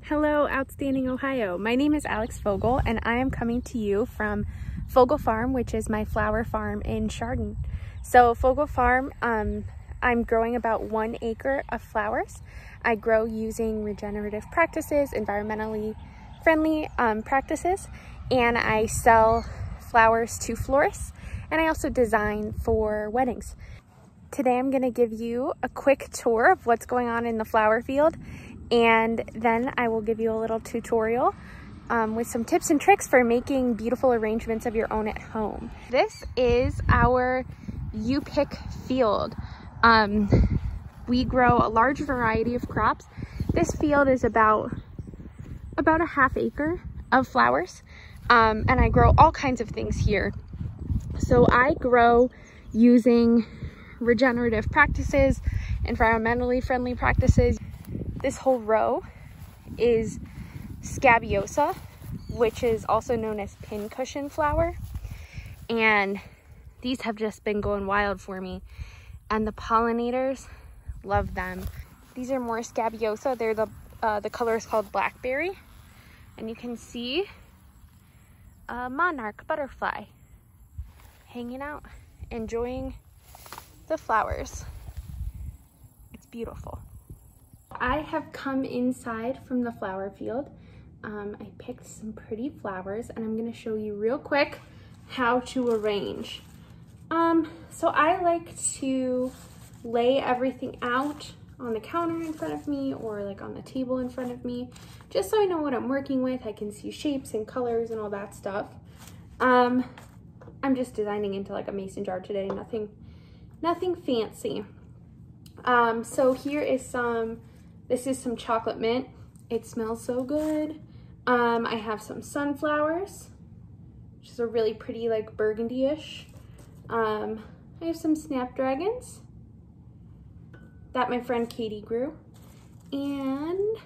Hello, Outstanding Ohio. My name is Alex Fogle, and I am coming to you from Fogle Farm, which is my flower farm in Chardon. So Fogle Farm, I'm growing about 1 acre of flowers. I grow using regenerative practices, environmentally friendly practices, and I sell flowers to florists, and I also design for weddings. Today I'm going to give you a quick tour of what's going on in the flower field, and then I will give you a little tutorial with some tips and tricks for making beautiful arrangements of your own at home. This is our U-pick field. We grow a large variety of crops. This field is about a 1/2 acre of flowers, and I grow all kinds of things here. So I grow using regenerative practices, environmentally friendly practices. This whole row is scabiosa, which is also known as pincushion flower. And these have just been going wild for me. And the pollinators love them. These are more scabiosa. They're the color is called blackberry. And you can see a monarch butterfly hanging out, enjoying the flowers. It's beautiful. I have come inside from the flower field. I picked some pretty flowers, and I'm going to show you real quick how to arrange. So I like to lay everything out on the counter in front of me, or like on the table in front of me, just so I know what I'm working with. I can see shapes and colors and all that stuff. I'm just designing into like a mason jar today, nothing fancy. So here is this is some chocolate mint. It smells so good. I have some sunflowers, which is a really pretty like burgundy-ish. I have some snapdragons that my friend Katie grew. And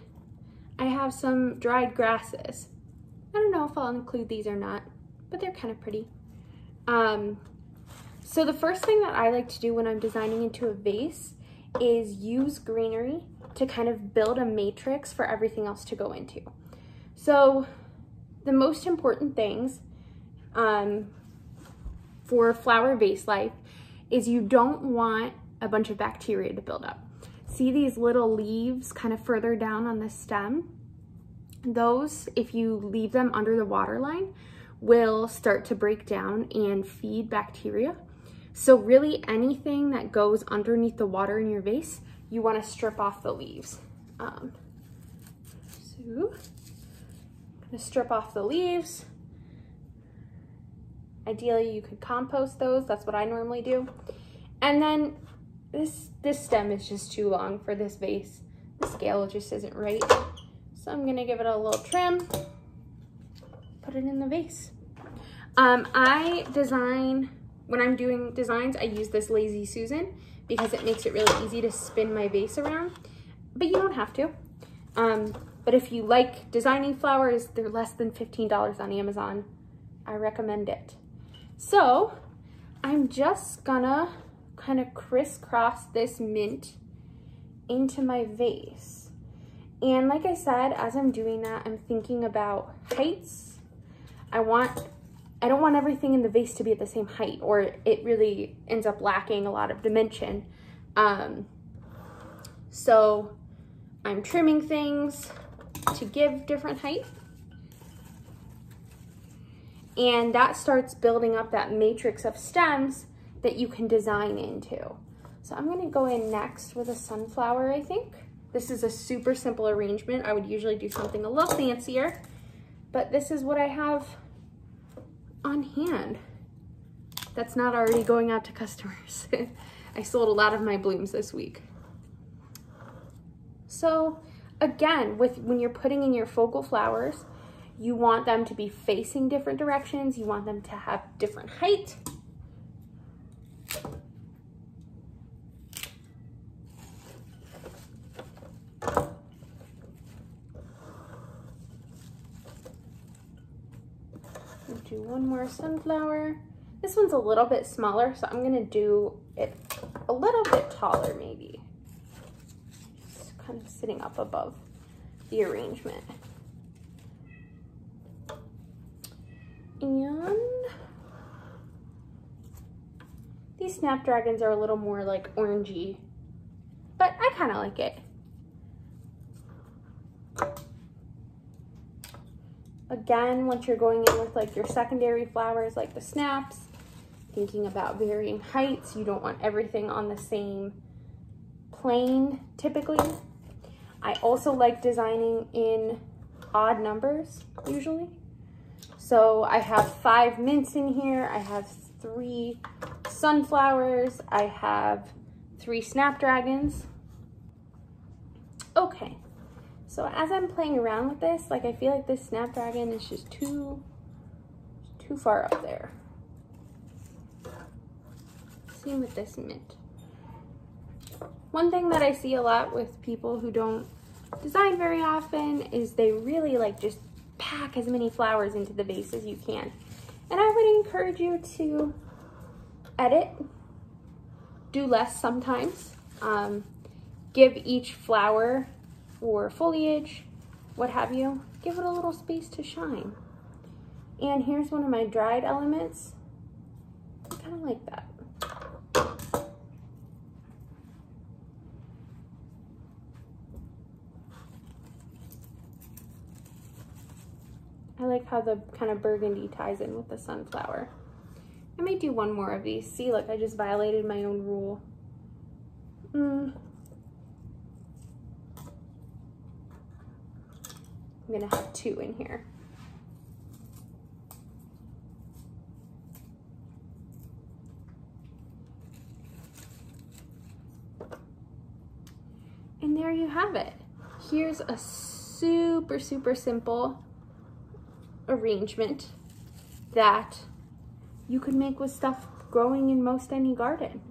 I have some dried grasses. I don't know if I'll include these or not, but they're kind of pretty. So the first thing that I like to do when I'm designing into a vase is use greenery to kind of build a matrix for everything else to go into. So the most important things for flower vase life is you don't want a bunch of bacteria to build up. See these little leaves kind of further down on the stem? Those, if you leave them under the water line, will start to break down and feed bacteria. So really anything that goes underneath the water in your vase, you want to strip off the leaves. So I'm gonna strip off the leaves. Ideally you could compost those, that's what I normally do. And then this stem is just too long for this vase. The scale just isn't right. So I'm gonna give it a little trim, put it in the vase. I design, when I'm doing designs, I use this Lazy Susan because it makes it really easy to spin my vase around, but you don't have to. But if you like designing flowers, they're less than $15 on Amazon. I recommend it. So I'm just gonna kind of crisscross this mint into my vase. And like I said, as I'm doing that, I'm thinking about heights. I don't want everything in the vase to be at the same height, or it really ends up lacking a lot of dimension. So I'm trimming things to give different height. And that starts building up that matrix of stems that you can design into. So I'm gonna go in next with a sunflower, I think. This is a super simple arrangement. I would usually do something a little fancier, but this is what I have on hand that's not already going out to customers. I sold a lot of my blooms this week. So again, when you're putting in your focal flowers, you want them to be facing different directions. You want them to have different height. Do one more sunflower. This one's a little bit smaller, so I'm gonna do it a little bit taller maybe. Just kind of sitting up above the arrangement. And these snapdragons are a little more like orangey, but I kind of like it. Again, once you're going in with like your secondary flowers, like the snaps, thinking about varying heights, you don't want everything on the same plane typically. I also like designing in odd numbers usually. So I have 5 mints in here, I have 3 sunflowers, I have 3 snapdragons. Okay, so as I'm playing around with this, like I feel like this snapdragon is just too far up there. Same with this mint. One thing that I see a lot with people who don't design very often is they really like just pack as many flowers into the vase as you can. And I would encourage you to edit, do less sometimes, give each flower or foliage, what have you, give it a little space to shine. And here's one of my dried elements. I kind of like that. I like how the kind of burgundy ties in with the sunflower. I might do one more of these. See, look, I just violated my own rule. I'm gonna have 2 in here. And there you have it. Here's a super simple arrangement that you could make with stuff growing in most any garden.